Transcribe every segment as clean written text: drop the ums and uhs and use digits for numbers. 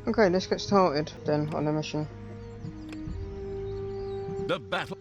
Okay, let's get started then on the mission. The battle.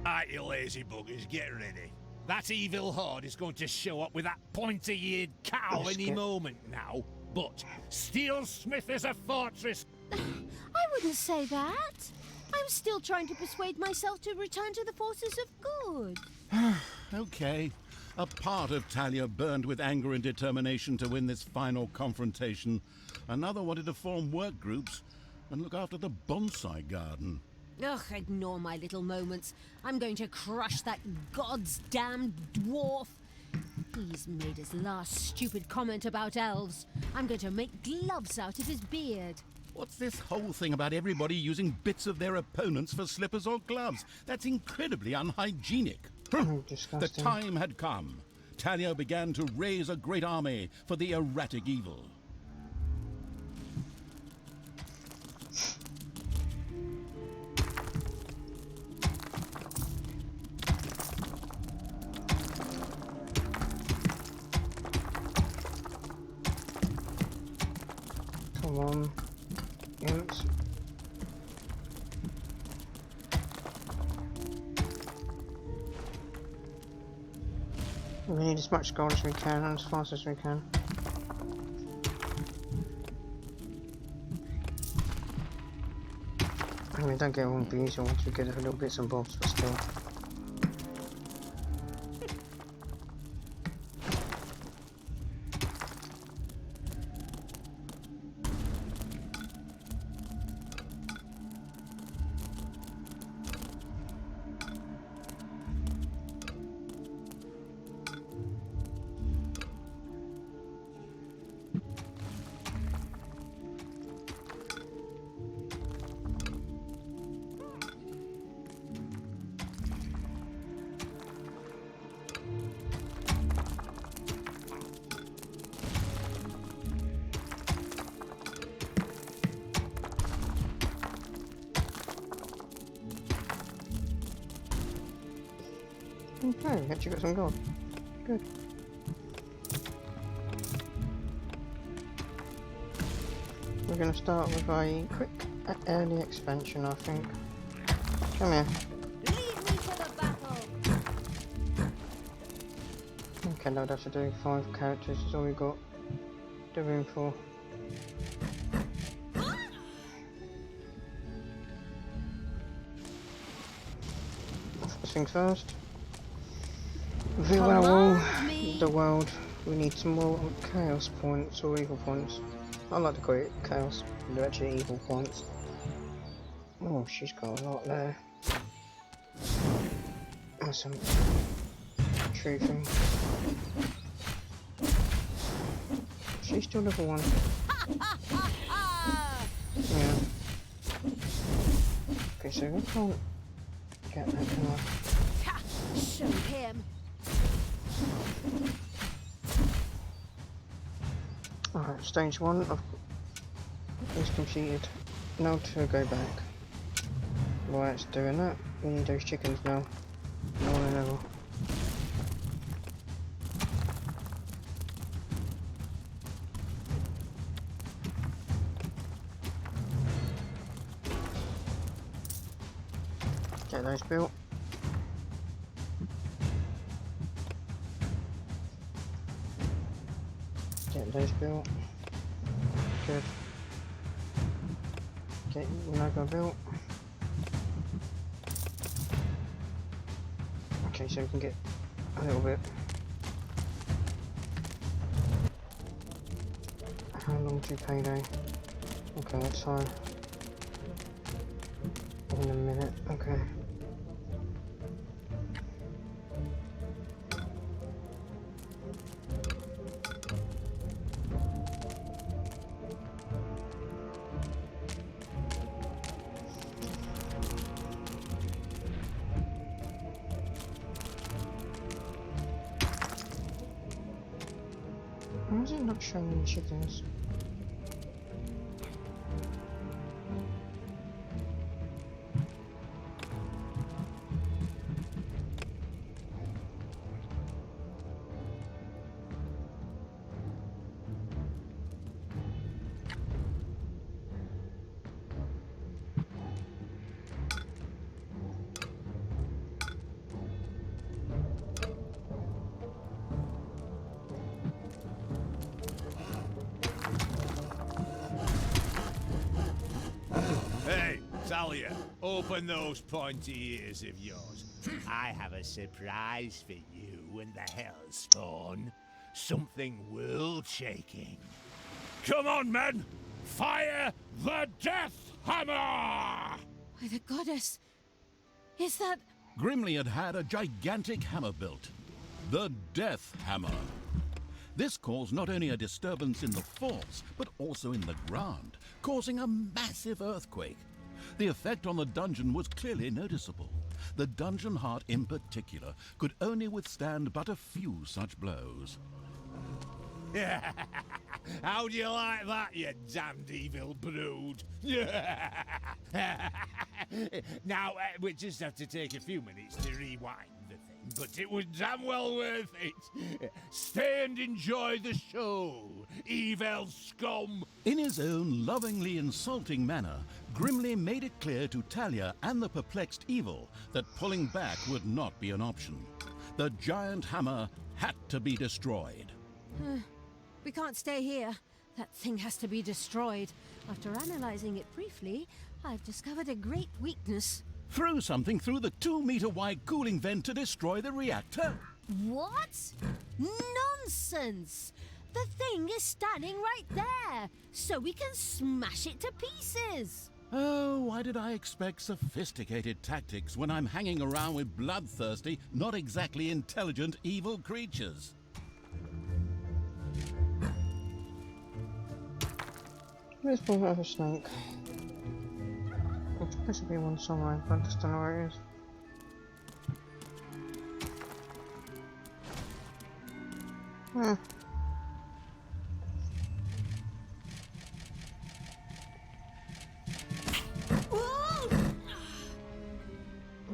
Right, you lazy buggers, get ready. That evil horde is going to show up with that pointy-eared cow any moment now. But Steelsmith is a fortress. I wouldn't say that. I'm still trying to persuade myself to return to the forces of good. Okay. A part of Talia burned with anger and determination to win this final confrontation. Another wanted to form work groups and look after the bonsai garden. Ugh, ignore my little moments. I'm going to crush that god's damned dwarf. He's made his last stupid comment about elves. I'm going to make gloves out of his beard. What's this whole thing about everybody using bits of their opponents for slippers or gloves? That's incredibly unhygienic. The Disgusting. time had come. Talia began to raise a great army for the erratic evil. Come on. Imps. We need as much gold as we can and as fast as we can. I mean, don't get all beautiful once we get a little bits and bobs, but still. Okay, we actually got some gold. Good. We're going to start with a quick early expansion, I think. Come here. Lead me to the battle! Okay, now I'd have to do 5 characters, is all we got the room for. First things first. We want to rule the world. We need some more chaos points or evil points. I like to call it chaos, but they're actually evil points. Oh, she's got a lot there. That's some true thing. She's still level 1. Yeah. Okay, so we can't get that, can I? Show him. Alright, stage 1 is completed. Now to go back. While it's doing that, we need those chickens now. More than ever. Get those built. Get those built. Good. Get Naga built. Okay, so we can get a little bit. How long do you payday? Okay, that's fine. In a minute, okay. Why is it not showing me chickens? Hey, Talia, open those pointy ears of yours. I have a surprise for you and the Hellspawn. Something world-shaking. Come on, men! Fire the Death Hammer! By the goddess! Is that... Grimly had had a gigantic hammer built. The Death Hammer. This caused not only a disturbance in the force, but also in the ground, causing a massive earthquake. The effect on the dungeon was clearly noticeable. The dungeon heart in particular could only withstand but a few such blows. How do you like that, you damned evil brood? Now, we just have to take a few minutes to rewind the thing, but it was damn well worth it. Stay and enjoy the show, evil scum. In his own lovingly insulting manner, Grimly made it clear to Talia and the perplexed evil that pulling back would not be an option. The giant hammer had to be destroyed. We can't stay here. That thing has to be destroyed. After analyzing it briefly, I've discovered a great weakness. Throw something through the 2-meter-wide cooling vent to destroy the reactor. What? Nonsense! The thing is standing right there, so we can smash it to pieces. Oh, why did I expect sophisticated tactics when I'm hanging around with bloodthirsty, not exactly intelligent evil creatures? Let's pull out a snake. There's supposed to be one somewhere, but I just don't know where it is.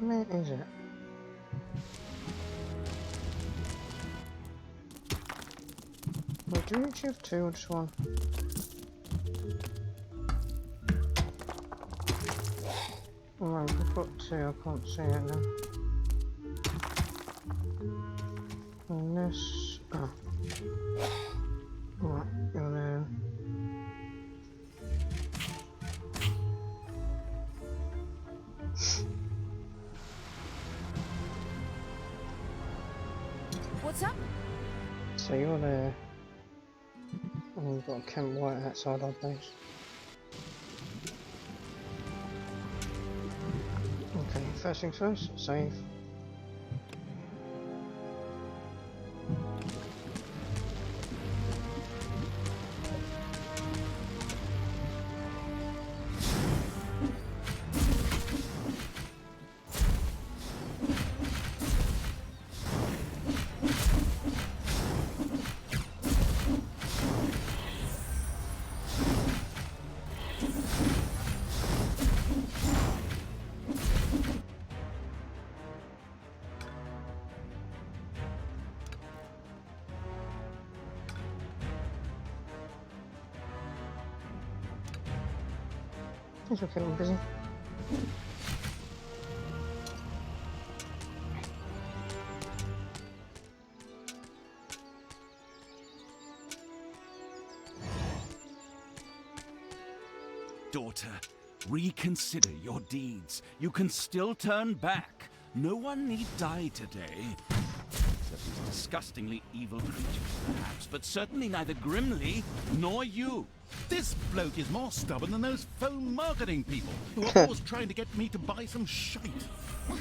Where is it? Wait, do you actually have two or just one? Alright, I've got two, I can't see it now. And this... oh. Alright, and then... What's up? So you're there. And we've got a Camp White outside our base. Okay, first things first, save. Things are getting busy. Daughter, reconsider your deeds. You can still turn back. No one need die today. of these disgustingly evil creatures, perhaps, but certainly neither Grimly nor you. This bloke is more stubborn than those phone marketing people who are always trying to get me to buy some shite. I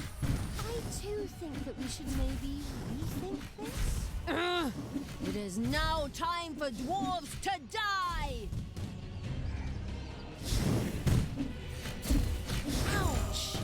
too think that we should maybe rethink this. It is now time for dwarves to die! Ouch!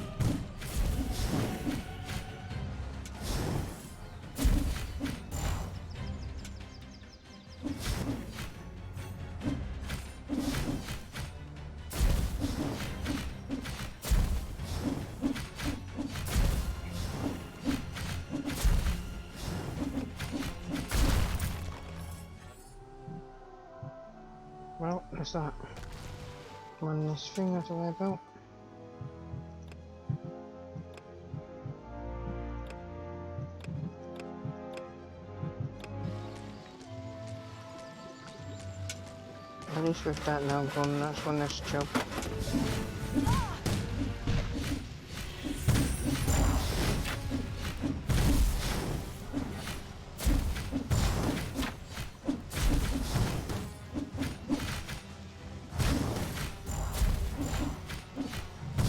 Well, that's that. Run this thing out of my belt. At least with that now gone, that's one less job.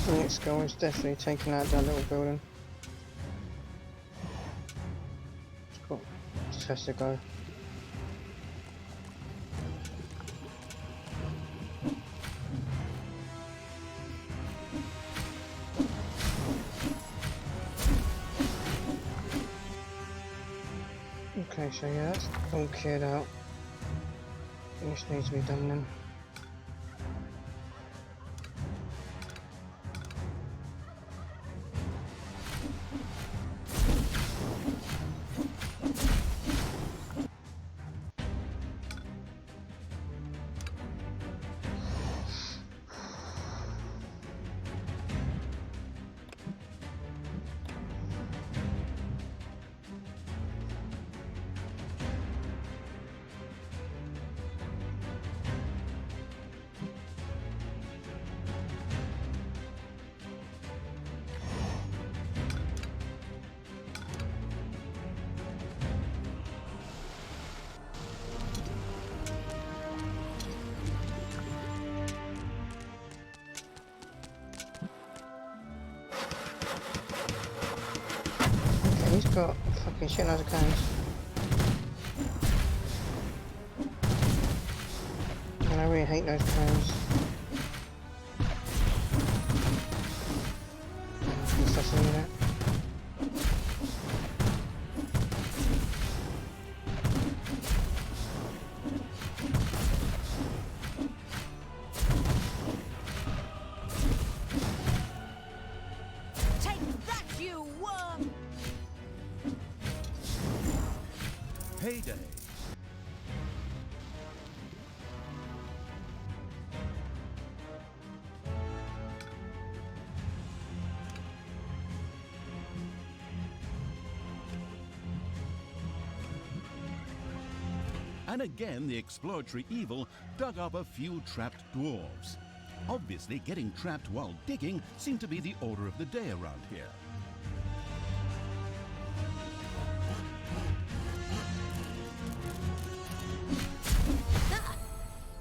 The next goal is definitely taking out that little building. Just has to go. Okay, so yeah, that's all cleared out. This needs to be done then. He's got fucking shit loads of cans. And I really hate those cans. He's sussing that. Take that, you worm! Payday. And again, the exploratory evil dug up a few trapped dwarves. Obviously, getting trapped while digging seemed to be the order of the day around here.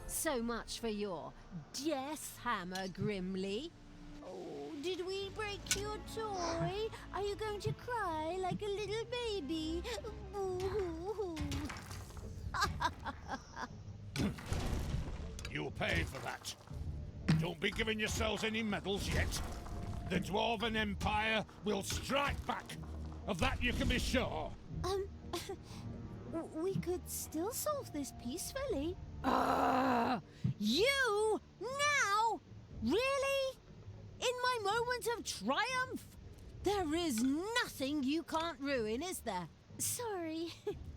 So much for your death hammer, Grimly. Oh, did we break your toy? Are you going to cry like a little baby? Boo-hoo-hoo. You'll pay for that. Don't be giving yourselves any medals yet. The Dwarven Empire will strike back. Of that you can be sure. We could still solve this peacefully. You? Now? Really? In my moment of triumph? There is nothing you can't ruin, is there? Sorry.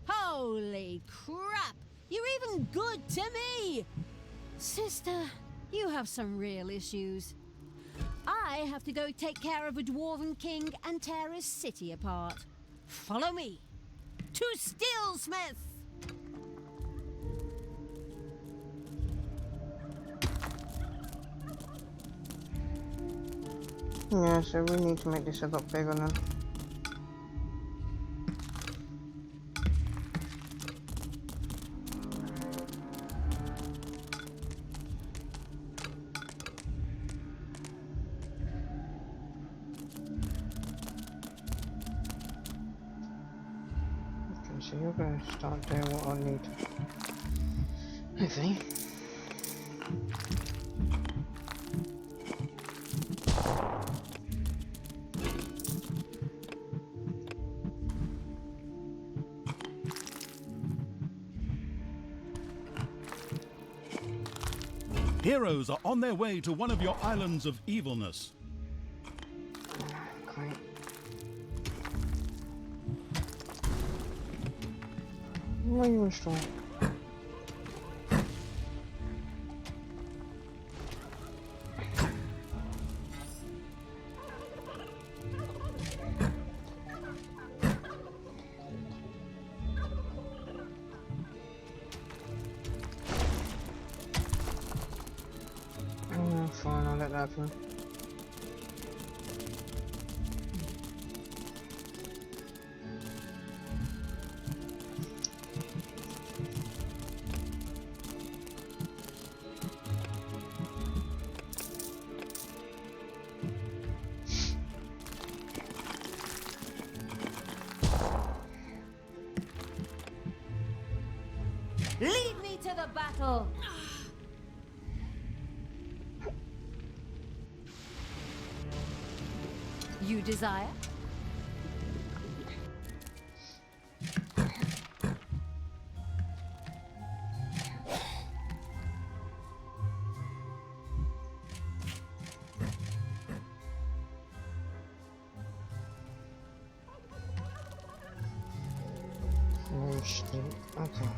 Holy crap! You're even good to me! Sister, you have some real issues. I have to go take care of a dwarven king and tear his city apart. Follow me to Steelsmith! Yeah, so we need to make this a lot bigger now. so you're going to start doing what I need. Hopefully. Heroes are on their way to one of your islands of evilness. Great. Why are you in strong? Fine, I'll let that happen. Lead me to the battle! You desire? Oh shit, okay.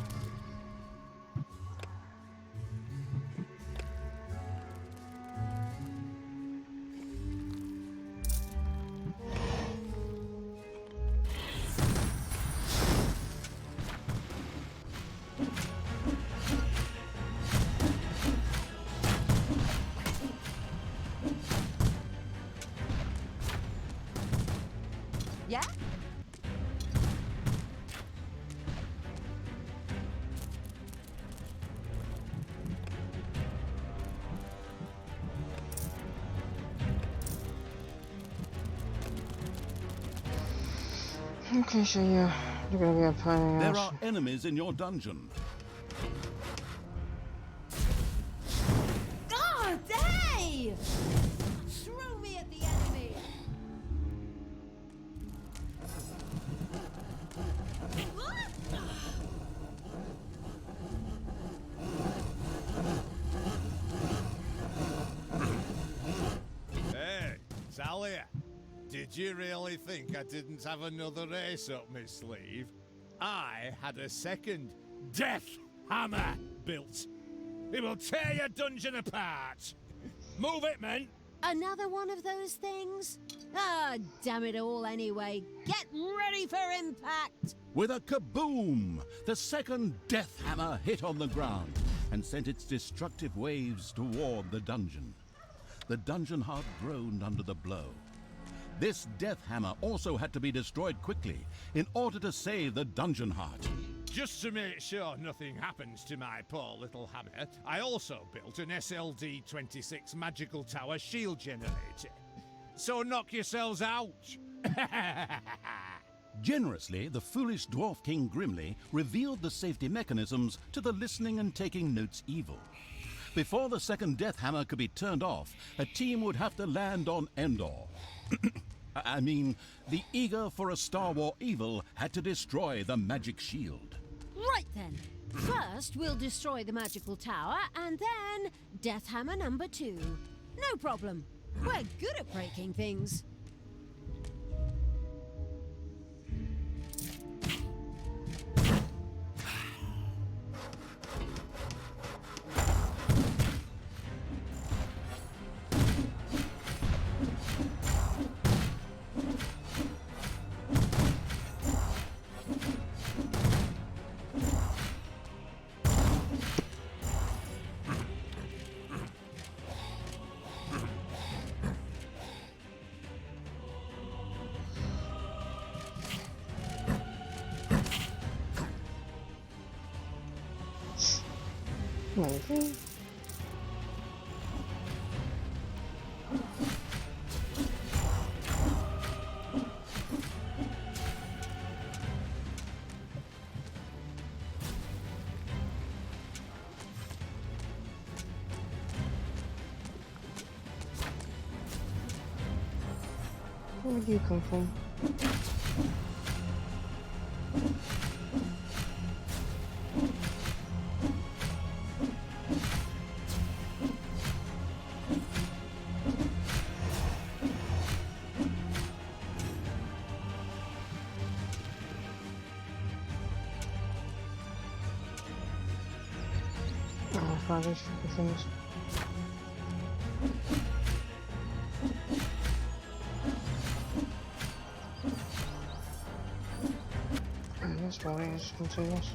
Yeah? Okay, so yeah, you're gonna be a pain in the There ass. are enemies in your dungeon. God, hey! Throw me at the enemy! Hey, Talia, did you really think I didn't have another ace up my sleeve? I had a second death hammer built. It will tear your dungeon apart. Move it, men. Another one of those things? Ah, damn it all anyway. Get ready for impact! With a kaboom, the second death hammer hit on the ground and sent its destructive waves toward the dungeon. The dungeon heart groaned under the blow. This death hammer also had to be destroyed quickly in order to save the dungeon heart. Just to make sure nothing happens to my poor little hammer, I also built an SLD-26 magical tower shield generator. So knock yourselves out. Generously, the foolish Dwarf King Grimly revealed the safety mechanisms to the listening and taking notes evil. Before the second death hammer could be turned off, a team would have to land on Endor. I mean, the eager for a Star War evil had to destroy the magic shield. Right then. First, we'll destroy the magical tower, and then Death Hammer number 2. No problem. We're good at breaking things. Maybe. Where did you come from? Oh, I found these fucking things. And this one is continuous.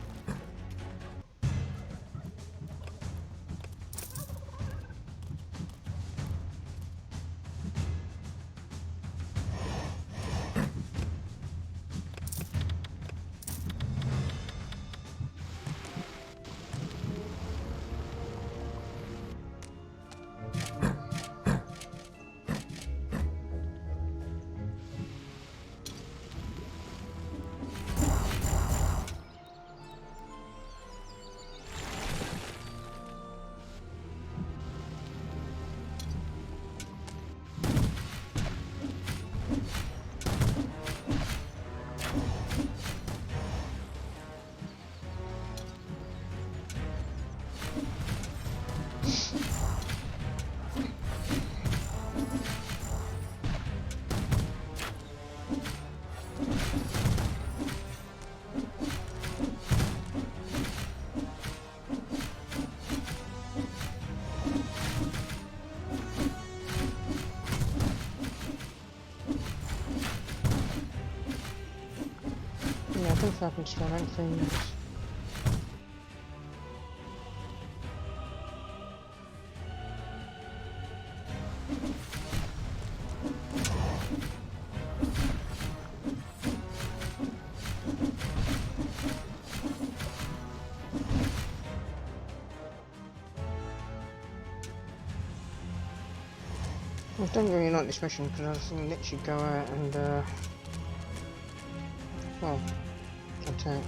Yeah, I think I can start out things. I don't really like this mission because I can literally go out and, well, attack.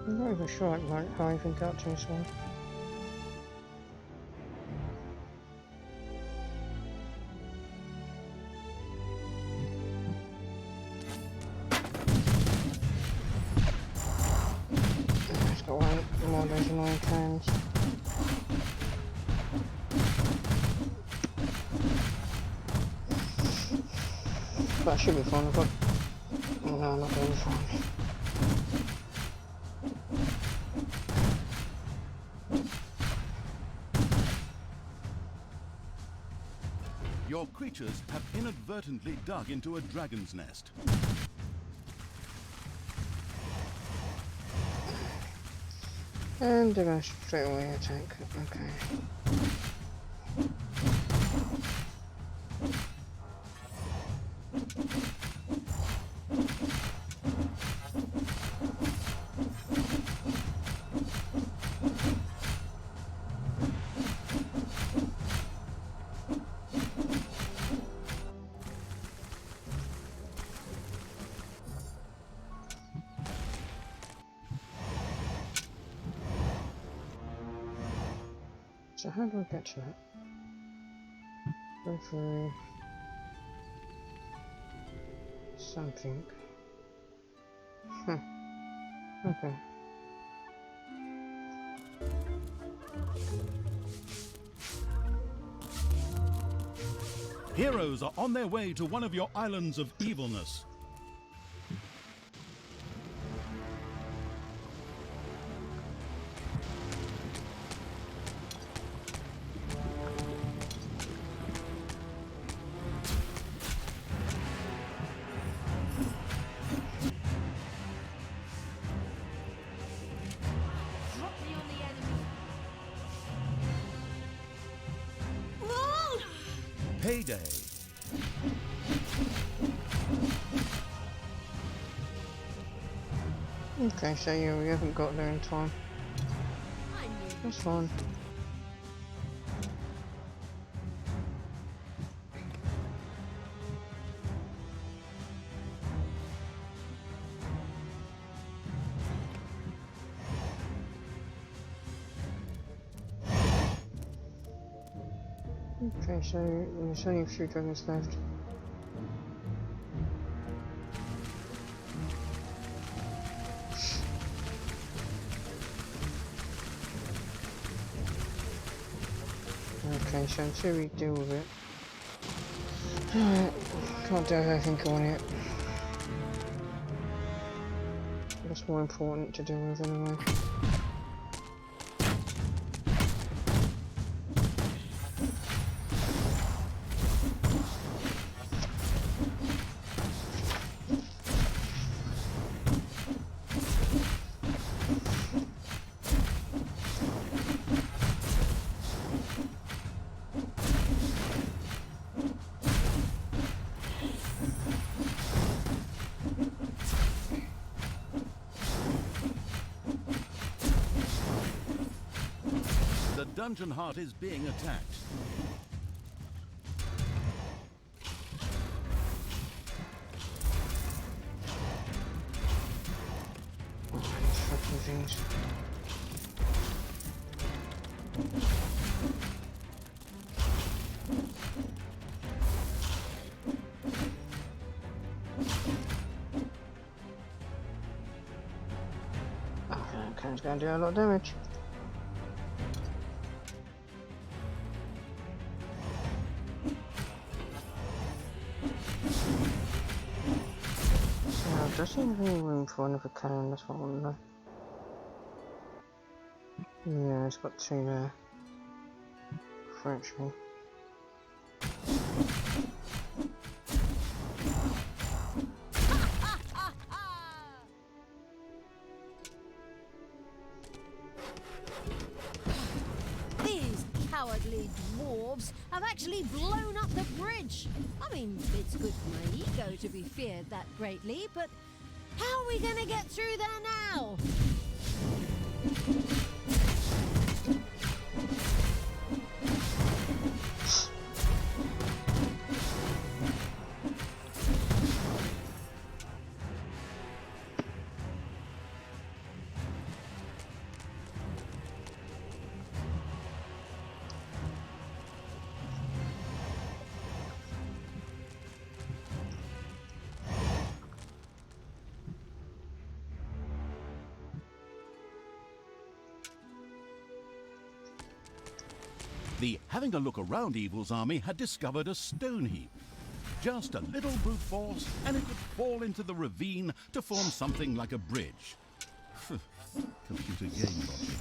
I'm not even sure like how I even got to this one. It's got one more of those annoying cans. But I should be fine. I've got. Oh, no, I'm not going to be fine. Your creatures have inadvertently dug into a dragon's nest. And they're going to straight away attack. Okay. So how do I get to that? Go through something. Okay. Heroes are on their way to one of your islands of evilness. Payday. Okay, so yeah, we haven't got there in time. I knew That's fine. Okay, so there's only a few dragons left. Okay, so until we deal with it, can't do everything on it. That's more important to deal with anyway. The dungeon heart is being attacked. Fucking things. Okay, it's gonna do a lot of damage. Now, does there have any room for another cannon? That's what I want to know. Yeah, it's got two there. Actually. these cowardly dwarves have actually blown up the bridge. I mean, it's good for my ego to be feared that greatly, but how are we gonna get through there now? The having a look around evil's army had discovered a stone heap. Just a little brute force, and it would fall into the ravine to form something like a bridge. Computer game logic.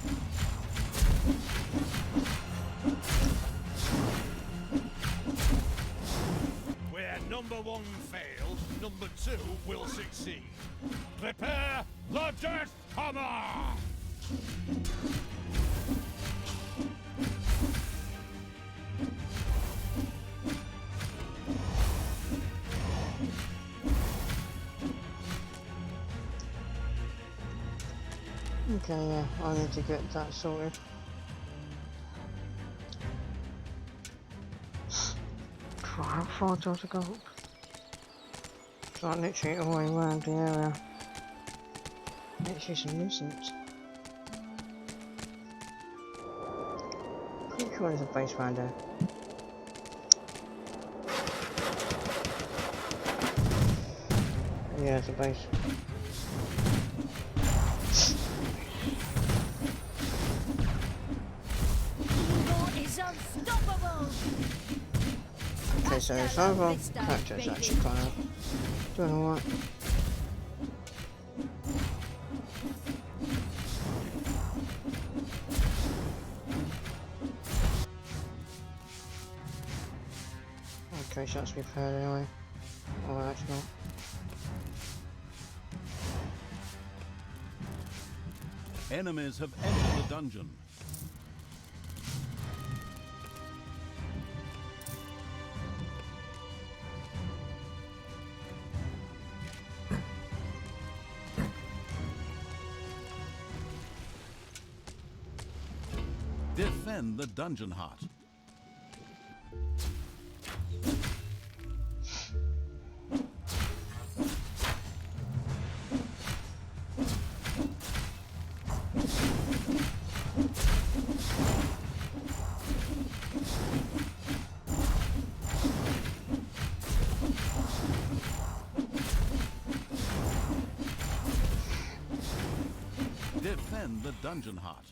Where number one fails, number two will succeed. Prepare the Death Hammer! Okay, yeah, I need to get that sorted. How far do I have to go? It's like literally all the way around the area. Literally some nuisance. Pretty sure there's a base around there. Yeah, it's a base. Evil is unstoppable! Okay, so it's over. Character's actually kind of doing alright. Okay, so that's repaired anyway. Oh, that's not. Enemies have entered the dungeon. Defend the dungeon heart. Defend the dungeon heart.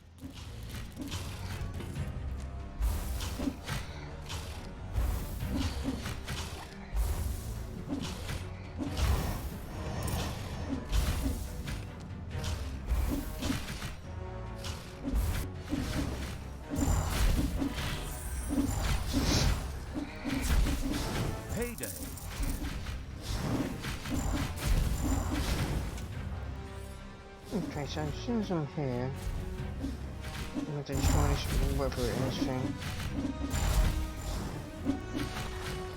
Payday. Okay, so as soon as I'm here, I'm going to destroy this whatever it is thing.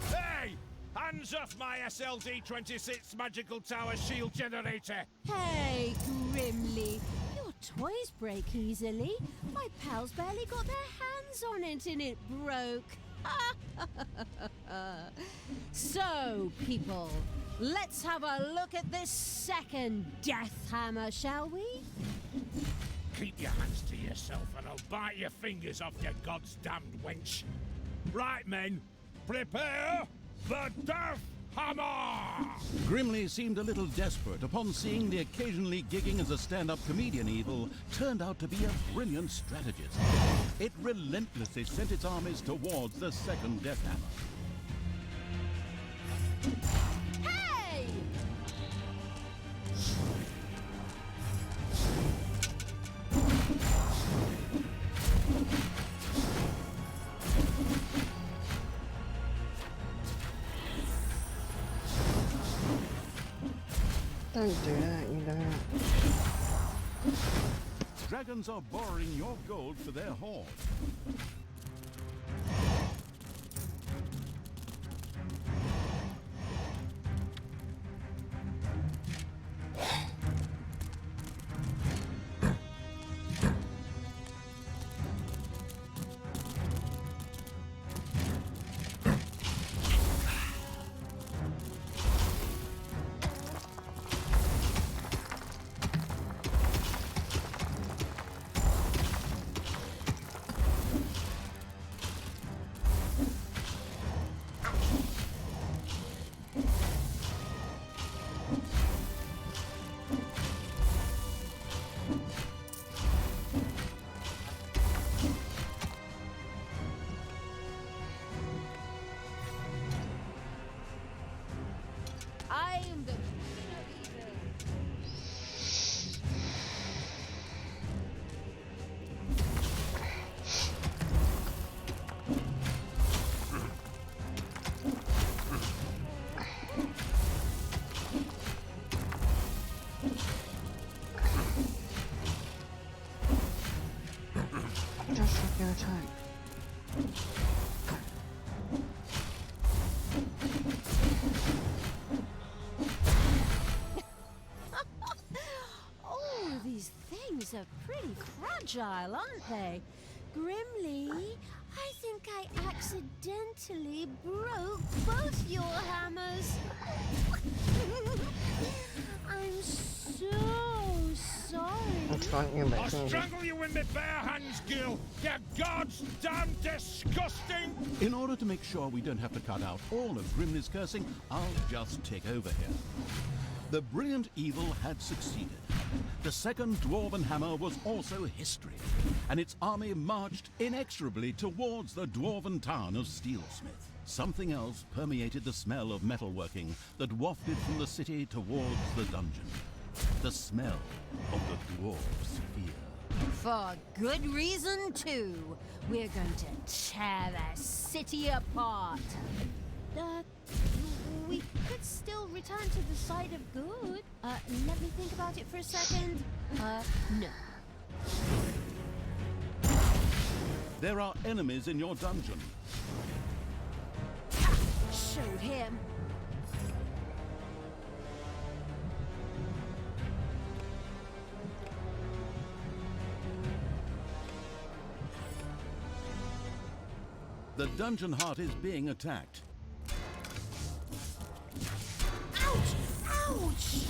Hey! Hands off my SLD-26 magical tower shield generator! Hey, Grimly. Your toys break easily. My pals barely got their hands on it and it broke. So, people, let's have a look at this second death hammer, shall we? Keep your hands to yourself and I'll bite your fingers off, you god's damned wench. Right, men, prepare the death hammer! Grimly seemed a little desperate upon seeing the occasionally gigging as a stand-up comedian evil turned out to be a brilliant strategist. It relentlessly sent its armies towards the second death hammer. Hey! Don't do that, you don't. Dragons are borrowing your gold for their hoard. I am the queen of evil. Just fucking attack. Oh, these things are pretty fragile, aren't they? Grimly, I think I accidentally broke both your hammers. I'm so sorry. I'm trying you, I'll but strangle you in my bare hands, Gil! You god's damn disgusting! In order to make sure we don't have to cut out all of Grimly's cursing, I'll just take over here. The brilliant evil had succeeded. The second Dwarven Hammer was also history, and its army marched inexorably towards the Dwarven town of Steelsmith. Something else permeated the smell of metalworking that wafted from the city towards the dungeon. The smell of the dwarves' fear. For good reason, too. We're going to tear the city apart. We could still return to the side of good. Let me think about it for a second. No. There are enemies in your dungeon. Show him. The dungeon heart is being attacked. Ouch! Ouch!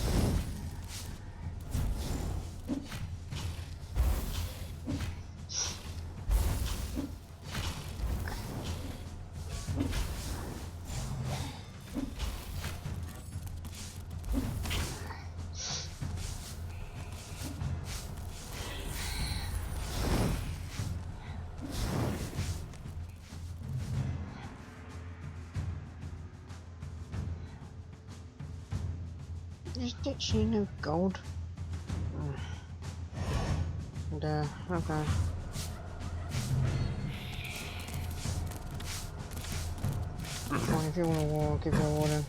There's literally no gold. And, okay. Fine, if you want a war, I'll give you a war then.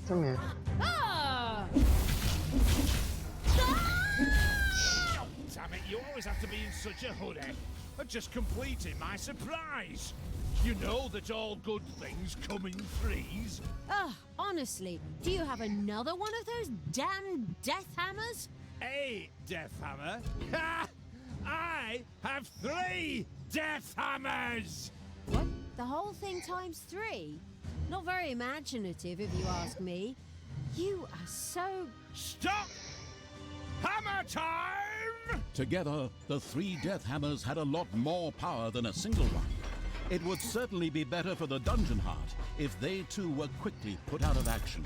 Come here. Ah! Damn it, you always have to be in such a hurry. I'm just completing my surprise. You know that all good things come in threes. Ugh, honestly, do you have another one of those damn death hammers? A death hammer? Ha! I have 3 death hammers! What? The whole thing times 3? Not very imaginative, if you ask me. You are so... Stop! Hammer time! Together, the 3 death hammers had a lot more power than a single one. It would certainly be better for the dungeon heart if they too were quickly put out of action.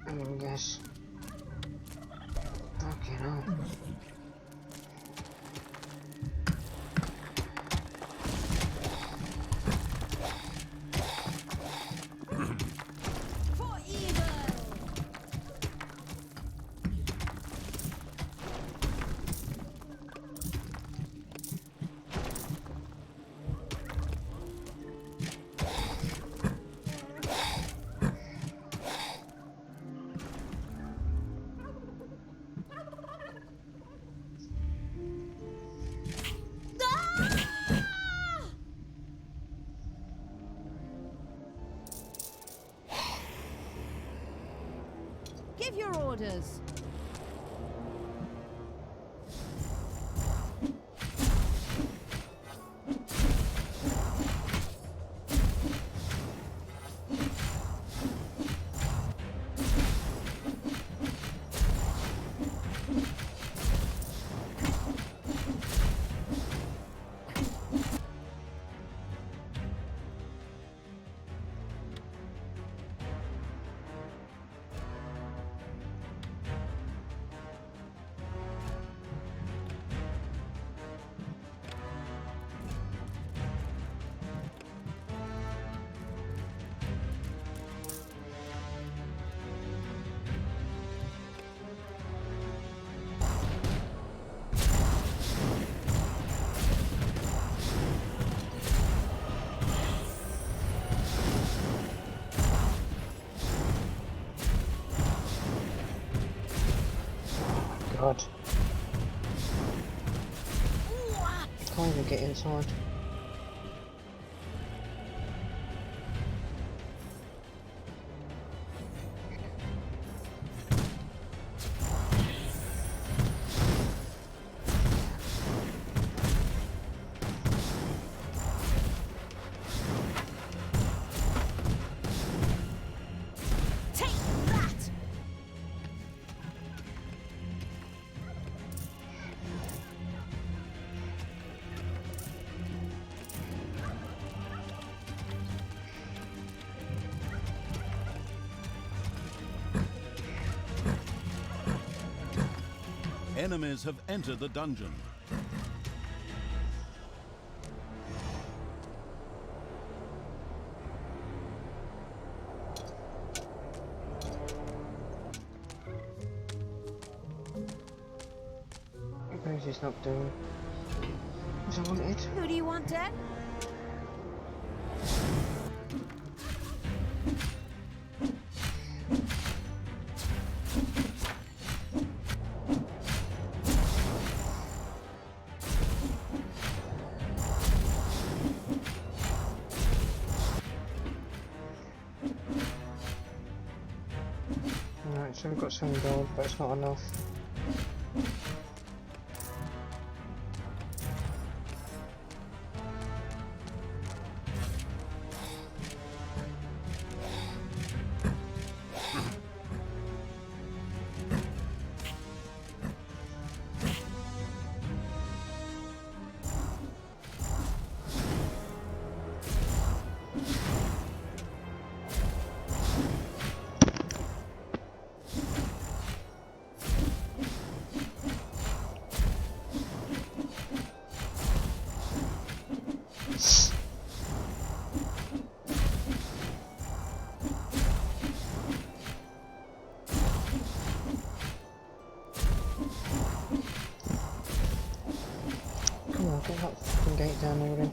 I'm gonna guess. Okay, no. For evil! Give your orders. God. Can't even get inside. Take that! Enemies have entered the dungeon. long as he's not doing as I wanted. Who do you want dead? Alright, so we've got some gold, but it's not enough. Come on, get that fucking gate down there again.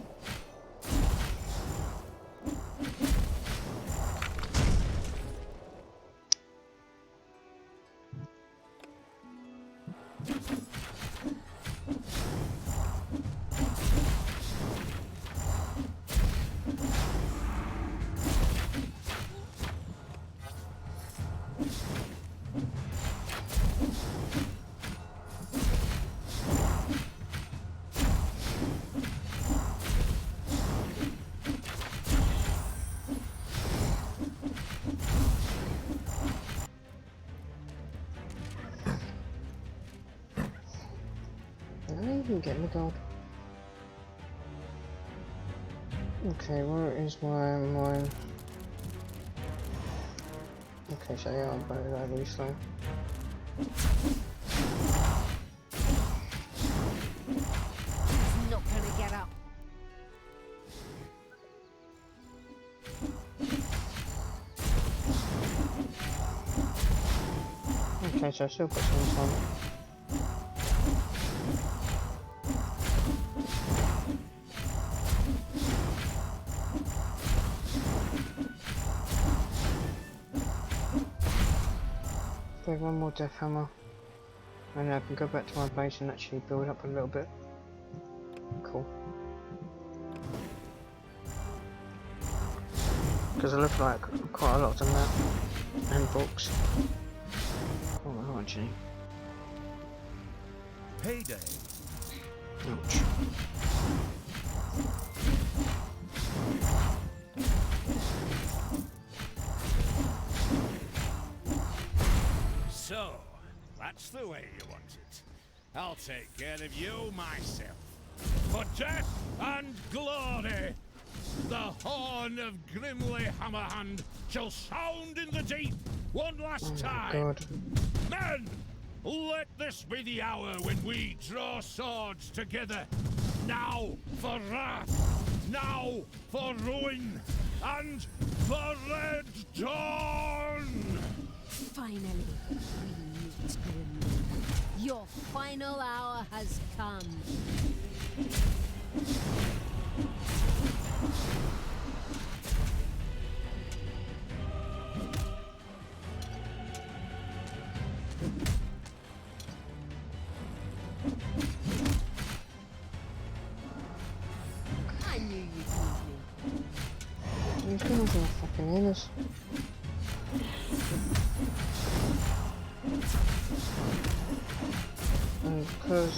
You can get me gold. Okay, where is my mine? Okay, so yeah, I'm better that really slow. He's not gonna get up. Okay, so I've still got some time. Take one more death hammer, and then I can go back to my base and actually build up a little bit. Cool. Because I look like quite a lot on that, and books. Oh, well, actually. Payday. Ouch. So, that's the way you want it. I'll take care of you myself. For death and glory, the horn of Grimly Hammerhand shall sound in the deep one last time. God. Men, let this be the hour when we draw swords together. Now for wrath, now for ruin, and for Red Dawn! Finally, we meet Grimly. Your final hour has come. I knew you'd need me. He's gonna be fucking in us. And because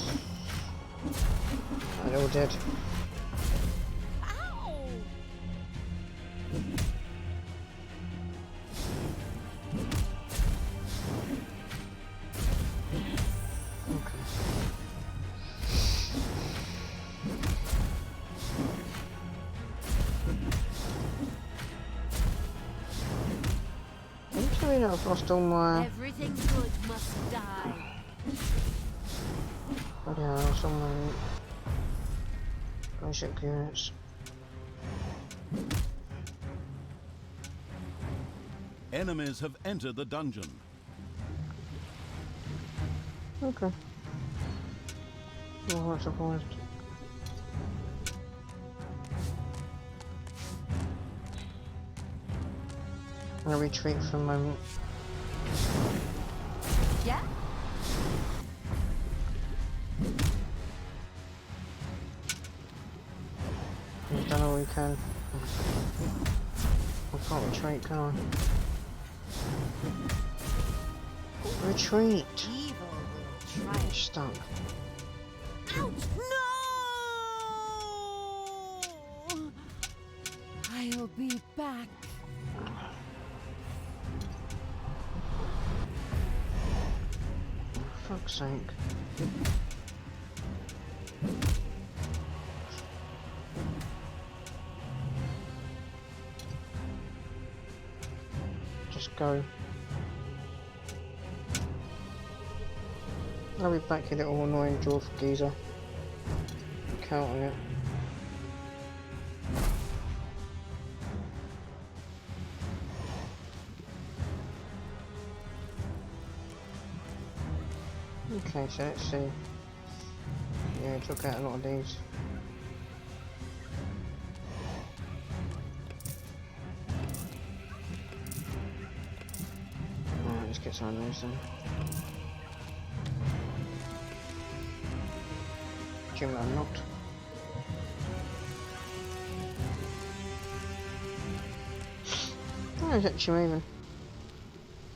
they're all dead. Ow! Okay. I'm sorry that I've lost all my Everything good must die. yeah, I lost all my basic units. Enemies have entered the dungeon. Okay. Oh, I'm surprised. I'm gonna retreat for a moment. Yeah? We've done all we can. I can't retreat, can I? Retreat! Evil will try I'm it. stuck. Ouch! No! I'll be back. For fuck's sake. Just go. I'll be back, you little annoying dwarf geezer. Count on it. Okay, so let's see. Yeah, took out a lot of these. Alright, let's get some of those then. Gym unlocked. Oh, it's actually moving.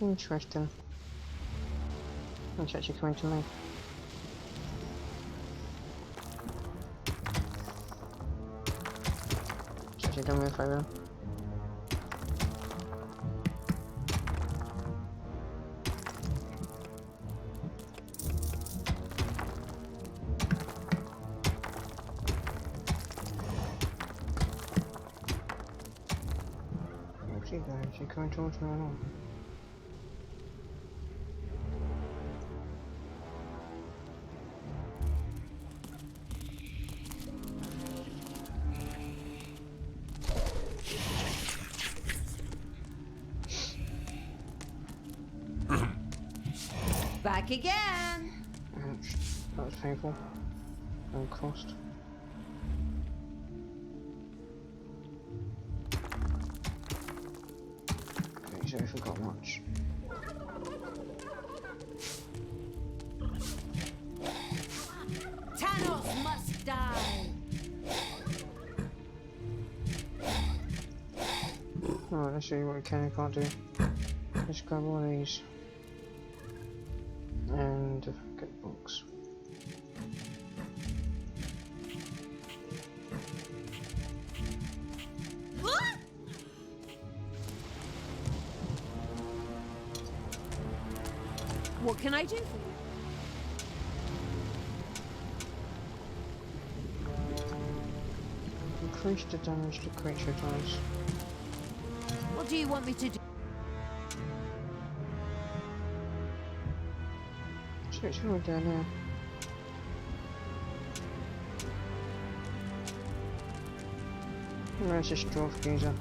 Interesting. It's actually coming to me. It's actually done me a favour. Where's she going? Is she coming towards me or not? Back again. Ouch. That was painful. And cost. Okay, so if we got much. Thanos must die. Alright, let's see what we can and can't do. Let's grab one of these. And get the box. What? What can I do for you? Increase the damage the creature does. What do you want me to do? So it's all down there. Where's this dwarf geezer?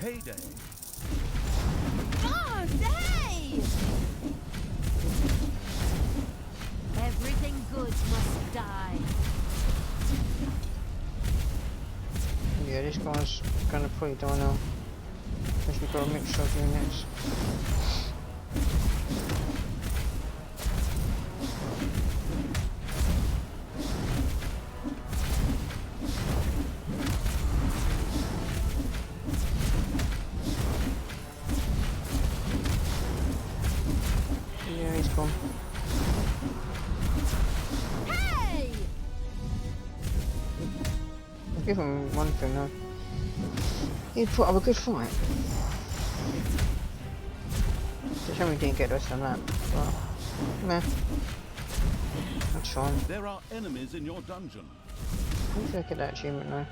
Payday. God, hey! Everything good must die. Yeah, this guy's gonna probably die now. Because we've got a mixture of units. Yeah, he's gone. Hey! I'll give him one thing though. He put up a good fight. Just how we didn't get the rest of that. Well, meh. That's fine. There are enemies in your dungeon. Let's look at that achievement now.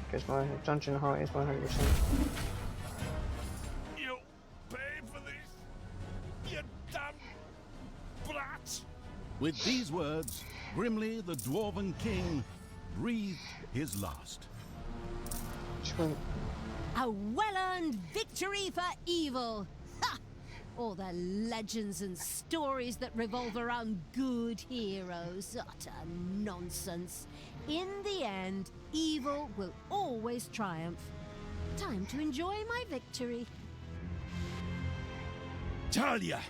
because my dungeon height is 100%. You pay for this, you damn brat! With these words, Grimly, the Dwarven King, breathed his last. Sweet. A well-earned victory for evil! Ha! All the legends and stories that revolve around good heroes. Utter nonsense. In the end, evil will always triumph. Time to enjoy my victory. Talia,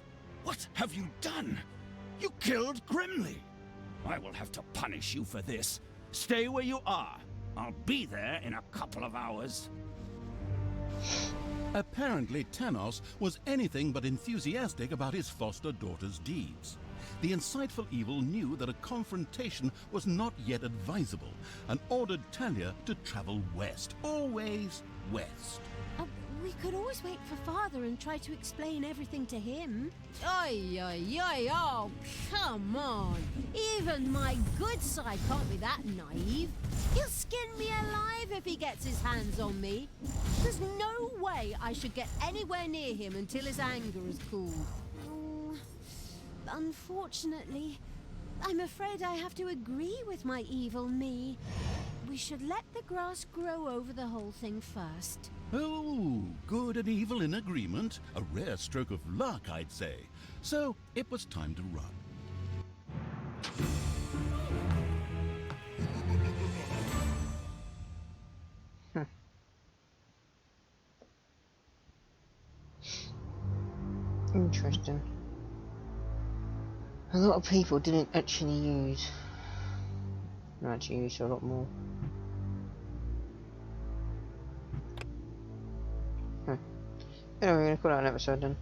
what have you done? You killed Grimly. I will have to punish you for this. Stay where you are. I'll be there in a couple of hours. Apparently, Tanos was anything but enthusiastic about his foster daughter's deeds. The insightful evil knew that a confrontation was not yet advisable and ordered Talia to travel west, always west. We could always wait for Father and try to explain everything to him. Oi, oi, oi, oh, come on. Even my good side can't be that naive. He'll skin me alive if he gets his hands on me. There's no way I should get anywhere near him until his anger is cooled. Oh, unfortunately, I'm afraid I have to agree with my evil me. We should let the grass grow over the whole thing first. Oh, good and evil in agreement. A rare stroke of luck, I'd say. So it was time to run. Interesting. A lot of people didn't actually use. No, actually used a lot more. Anyway, we're gonna call that an episode then.